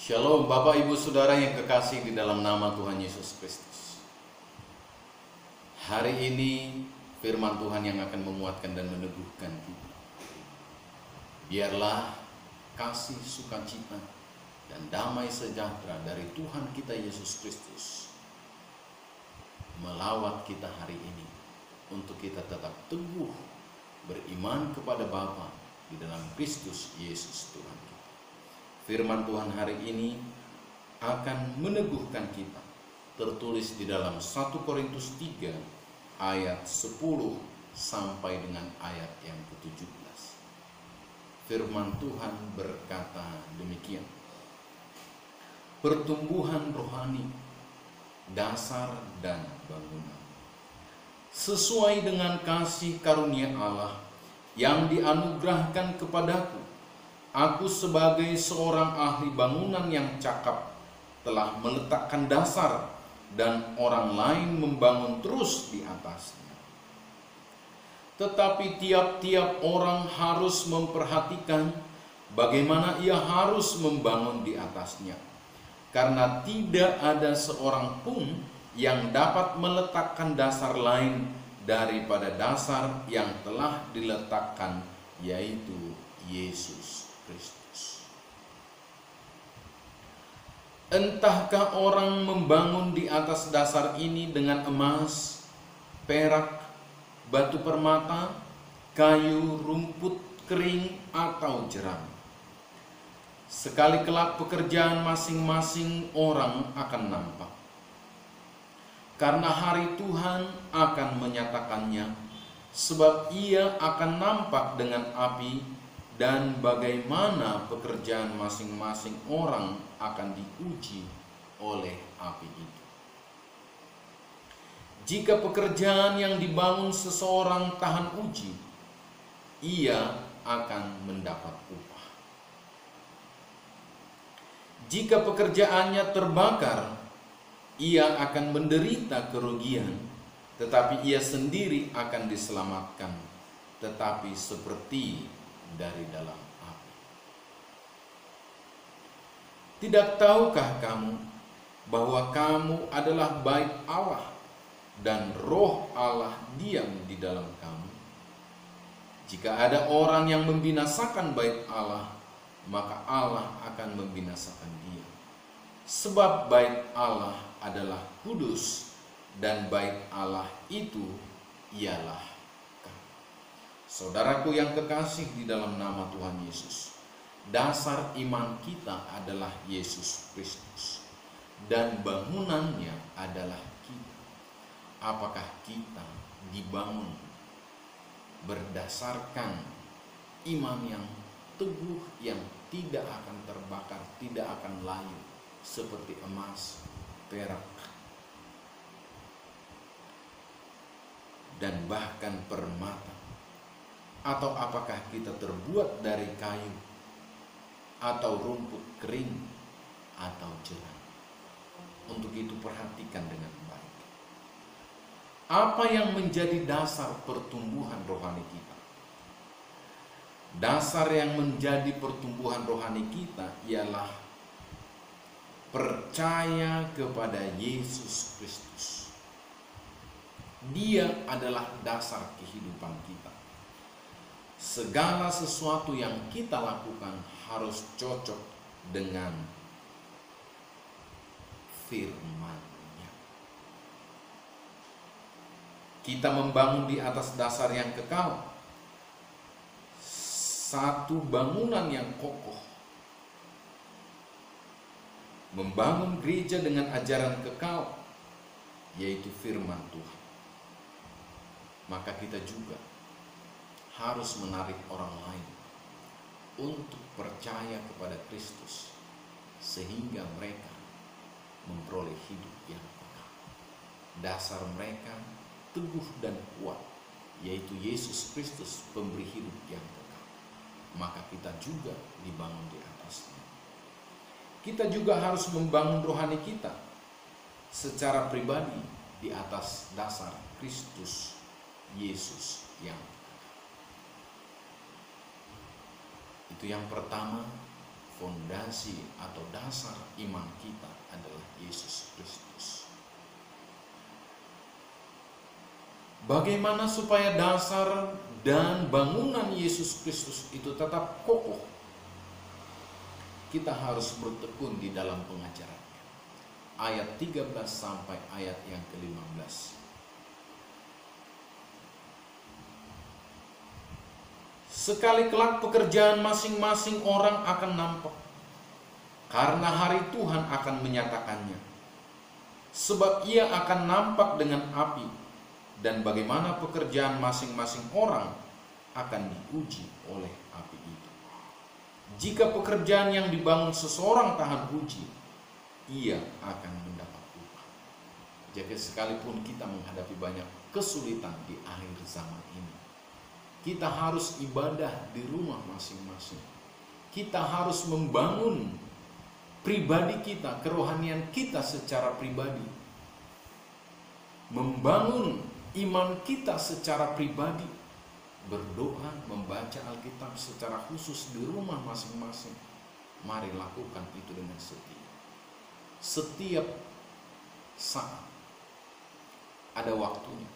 Shalom Bapak Ibu Saudara yang kekasih di dalam nama Tuhan Yesus Kristus. Hari ini firman Tuhan yang akan menguatkan dan meneguhkan kita. Biarlah kasih, sukacita, dan damai sejahtera dari Tuhan kita Yesus Kristus melawat kita hari ini untuk kita tetap teguh beriman kepada Bapa di dalam Kristus Yesus Tuhan kita. Firman Tuhan hari ini akan meneguhkan kita, tertulis di dalam 1 Korintus 3 ayat 10 sampai dengan ayat yang ke-17. Firman Tuhan berkata demikian. Pertumbuhan rohani, dasar dan bangunan, sesuai dengan kasih karunia Allah yang dianugerahkan kepadaku. Aku sebagai seorang ahli bangunan yang cakap telah meletakkan dasar dan orang lain membangun terus di atasnya. Tetapi tiap-tiap orang harus memperhatikan bagaimana ia harus membangun di atasnya. Karena tidak ada seorang pun yang dapat meletakkan dasar lain daripada dasar yang telah diletakkan, yaitu Yesus Kristus. Entahkah orang membangun di atas dasar ini dengan emas, perak, batu permata, kayu, rumput kering, atau jerami. Sekali kelak pekerjaan masing-masing orang akan nampak. Karena hari Tuhan akan menyatakannya, sebab ia akan nampak dengan api, dan bagaimana pekerjaan masing-masing orang akan diuji oleh api itu. Jika pekerjaan yang dibangun seseorang tahan uji, ia akan mendapat upah. Jika pekerjaannya terbakar, ia akan menderita kerugian, tetapi ia sendiri akan diselamatkan, tetapi seperti dari dalam api. Tidak tahukah kamu bahwa kamu adalah bait Allah dan roh Allah diam di dalam kamu? Jika ada orang yang membinasakan bait Allah, maka Allah akan membinasakan dia. Sebab bait Allah adalah kudus, dan bait Allah itu ialah kamu. Saudaraku yang kekasih di dalam nama Tuhan Yesus, dasar iman kita adalah Yesus Kristus, dan bangunannya adalah kita. Apakah kita dibangun berdasarkan iman yang teguh, yang tidak akan terbakar, tidak akan layu, seperti emas, perak, dan bahkan permata? Atau apakah kita terbuat dari kayu, atau rumput kering, atau jerami? Untuk itu perhatikan dengan baik. Apa yang menjadi dasar pertumbuhan rohani kita? Dasar yang menjadi pertumbuhan rohani kita ialah percaya kepada Yesus Kristus. Dia adalah dasar kehidupan kita. Segala sesuatu yang kita lakukan harus cocok dengan firman-Nya. Kita membangun di atas dasar yang kekal, satu bangunan yang kokoh. Membangun gereja dengan ajaran kekal, yaitu firman Tuhan. Maka kita juga harus menarik orang lain untuk percaya kepada Kristus, sehingga mereka memperoleh hidup yang kekal. Dasar mereka teguh dan kuat, yaitu Yesus Kristus, pemberi hidup yang kekal. Maka kita juga dibangun di atasnya. Kita juga harus membangun rohani kita secara pribadi di atas dasar Kristus Yesus yang kekal. Itu yang pertama, fondasi atau dasar iman kita adalah Yesus Kristus. Bagaimana supaya dasar dan bangunan Yesus Kristus itu tetap kokoh? Kita harus bertekun di dalam pengajarannya. Ayat 13 sampai ayat yang ke-15. Sekali kelak pekerjaan masing-masing orang akan nampak, karena hari Tuhan akan menyatakannya. Sebab ia akan nampak dengan api, dan bagaimana pekerjaan masing-masing orang akan diuji oleh api itu. Jika pekerjaan yang dibangun seseorang tahan uji, ia akan mendapat upah. Jadi sekalipun kita menghadapi banyak kesulitan di akhir zaman ini, kita harus ibadah di rumah masing-masing. Kita harus membangun pribadi kita, kerohanian kita secara pribadi. Membangun iman kita secara pribadi. Berdoa, membaca Alkitab secara khusus di rumah masing-masing. Mari lakukan itu dengan setia. Setiap saat ada waktunya.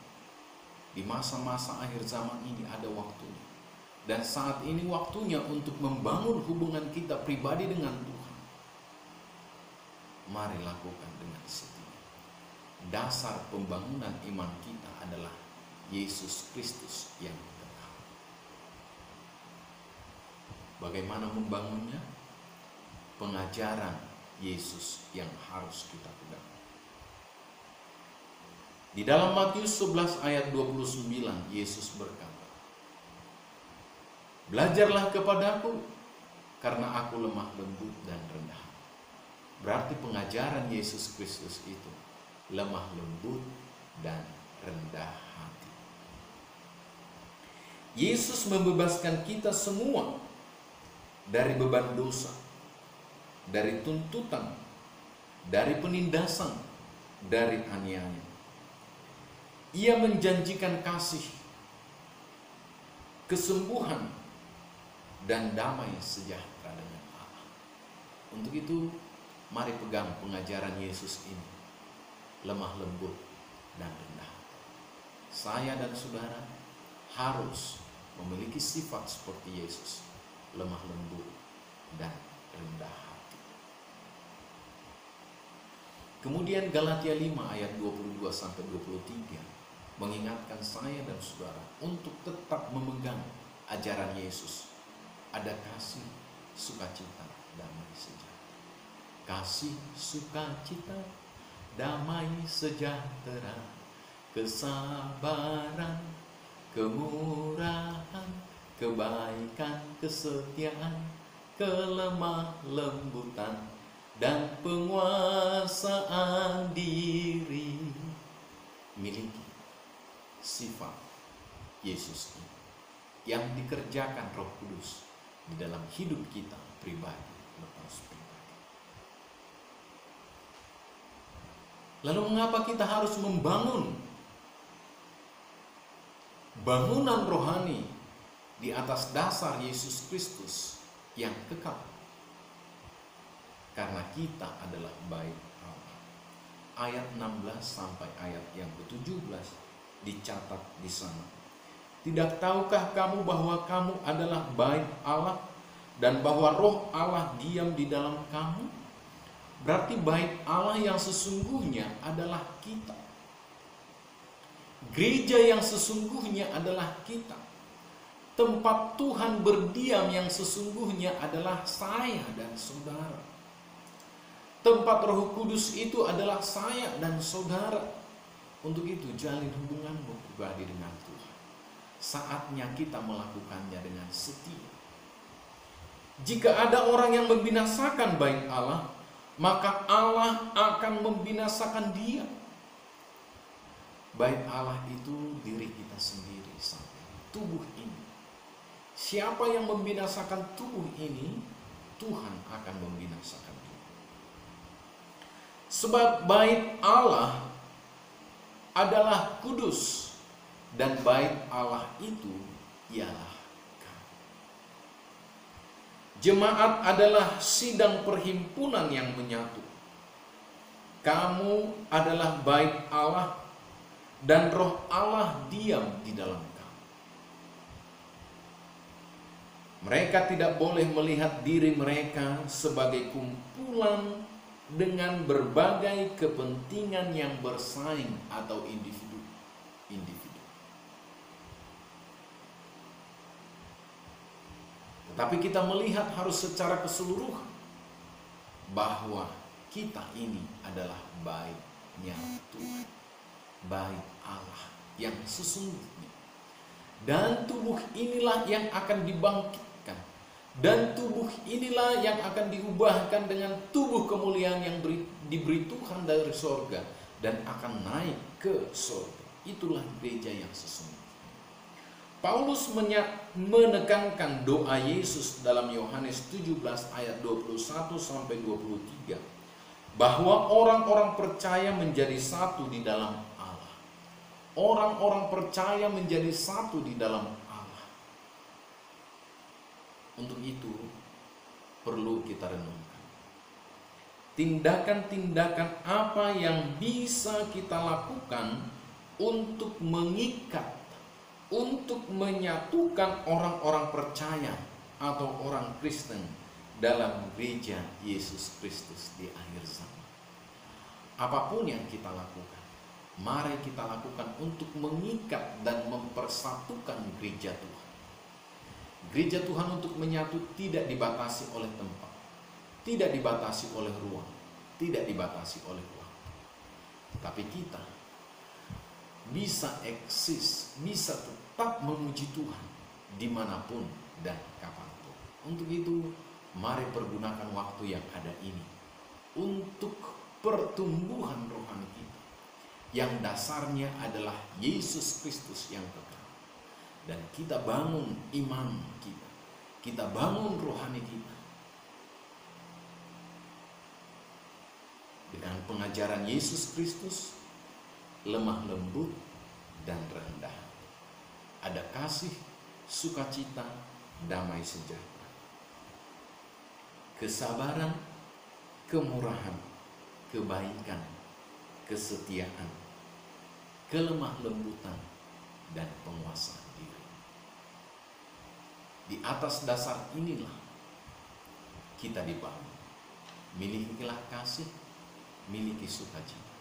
Di masa-masa akhir zaman ini ada waktunya. Dan saat ini waktunya untuk membangun hubungan kita pribadi dengan Tuhan. Mari lakukan dengan setia. Dasar pembangunan iman kita adalah Yesus Kristus yang kekal. Bagaimana membangunnya? Pengajaran Yesus yang harus kita pegang. Di dalam Matius 11 ayat 29, Yesus berkata, "Belajarlah kepadaku, karena aku lemah lembut dan rendah." Berarti pengajaran Yesus Kristus itu lemah lembut dan rendah hati. Yesus membebaskan kita semua dari beban dosa, dari tuntutan, dari penindasan, dari aniaya. Ia menjanjikan kasih, kesembuhan, dan damai sejahtera dengan Allah. Untuk itu, mari pegang pengajaran Yesus ini. Lemah lembut dan rendah hati. Saya dan saudara harus memiliki sifat seperti Yesus. Lemah lembut dan rendah hati. Kemudian Galatia 5 ayat 22-23 mengingatkan saya dan saudara untuk tetap memegang ajaran Yesus. Ada kasih, sukacita, damai sejahtera. Kasih, sukacita, damai sejahtera, kesabaran, kemurahan, kebaikan, kesetiaan, kelemah lembutan, dan penguasaan diri. Miliki sifat Yesus ini yang dikerjakan Roh Kudus di dalam hidup kita pribadi lepas pribadi. Lalu mengapa kita harus membangun bangunan rohani di atas dasar Yesus Kristus yang kekal? Karena kita adalah bait Allah. Ayat 16 sampai ayat yang ke-17 dicatat di sana. Tidak tahukah kamu bahwa kamu adalah bait Allah dan bahwa Roh Allah diam di dalam kamu? Berarti bait Allah yang sesungguhnya adalah kita. Gereja yang sesungguhnya adalah kita. Tempat Tuhan berdiam yang sesungguhnya adalah saya dan saudara. Tempat Roh Kudus itu adalah saya dan saudara. Untuk itu jalin hubunganmu pribadi dengan Tuhan. Saatnya kita melakukannya dengan setia. Jika ada orang yang membinasakan bait Allah, maka Allah akan membinasakan dia. Bait Allah itu diri kita sendiri, sampai tubuh ini. Siapa yang membinasakan tubuh ini, Tuhan akan membinasakan dia. Sebab bait Allah adalah kudus, dan bait Allah itu ialah kami. Jemaat adalah sidang perhimpunan yang menyatu. Kamu adalah bait Allah dan roh Allah diam di dalam kamu. Mereka tidak boleh melihat diri mereka sebagai kumpulan dengan berbagai kepentingan yang bersaing atau individu. Tetapi kita melihat harus secara keseluruhan bahwa kita ini adalah baitnya Tuhan, bait Allah yang sesungguhnya. Dan tubuh inilah yang akan dibangkitkan, dan tubuh inilah yang akan diubahkan dengan tubuh kemuliaan yang diberi Tuhan dari sorga dan akan naik ke sorga. Itulah gereja yang sesungguhnya. Paulus menekankan doa Yesus dalam Yohanes 17 ayat 21 sampai 23 bahwa orang-orang percaya menjadi satu di dalam Allah. Orang-orang percaya menjadi satu di dalam Allah. Untuk itu perlu kita renungkan. Tindakan-tindakan apa yang bisa kita lakukan untuk mengikat, untuk menyatukan orang-orang percaya atau orang Kristen dalam gereja Yesus Kristus di akhir zaman. Apapun yang kita lakukan, mari kita lakukan untuk mengikat dan mempersatukan gereja Tuhan. Gereja Tuhan untuk menyatu tidak dibatasi oleh tempat, tidak dibatasi oleh ruang, tidak dibatasi oleh waktu. Tapi kita bisa eksis, bisa tetap memuji Tuhan dimanapun dan kapanpun. Untuk itu, mari pergunakan waktu yang ada ini untuk pertumbuhan rohani kita, yang dasarnya adalah Yesus Kristus yang kekal. Dan kita bangun iman kita, kita bangun rohani kita dengan pengajaran Yesus Kristus, lemah lembut dan rendah. Ada kasih, sukacita, damai sejahtera, kesabaran, kemurahan, kebaikan, kesetiaan, kelemah lembutan, dan penguasaan diri. Di atas dasar inilah kita dibangun. Milikilah kasih, miliki sukacita,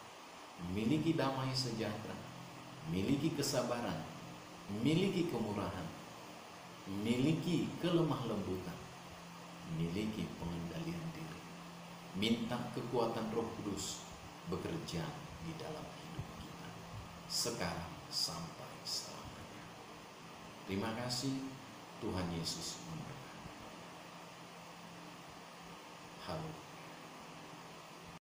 miliki damai sejahtera, miliki kesabaran, miliki kemurahan, miliki kelemah lembutan, miliki pengendalian diri. Minta kekuatan Roh Kudus bekerja di dalam hidup kita sekarang sampai selamanya. Terima kasih, Tuhan Yesus memberkati.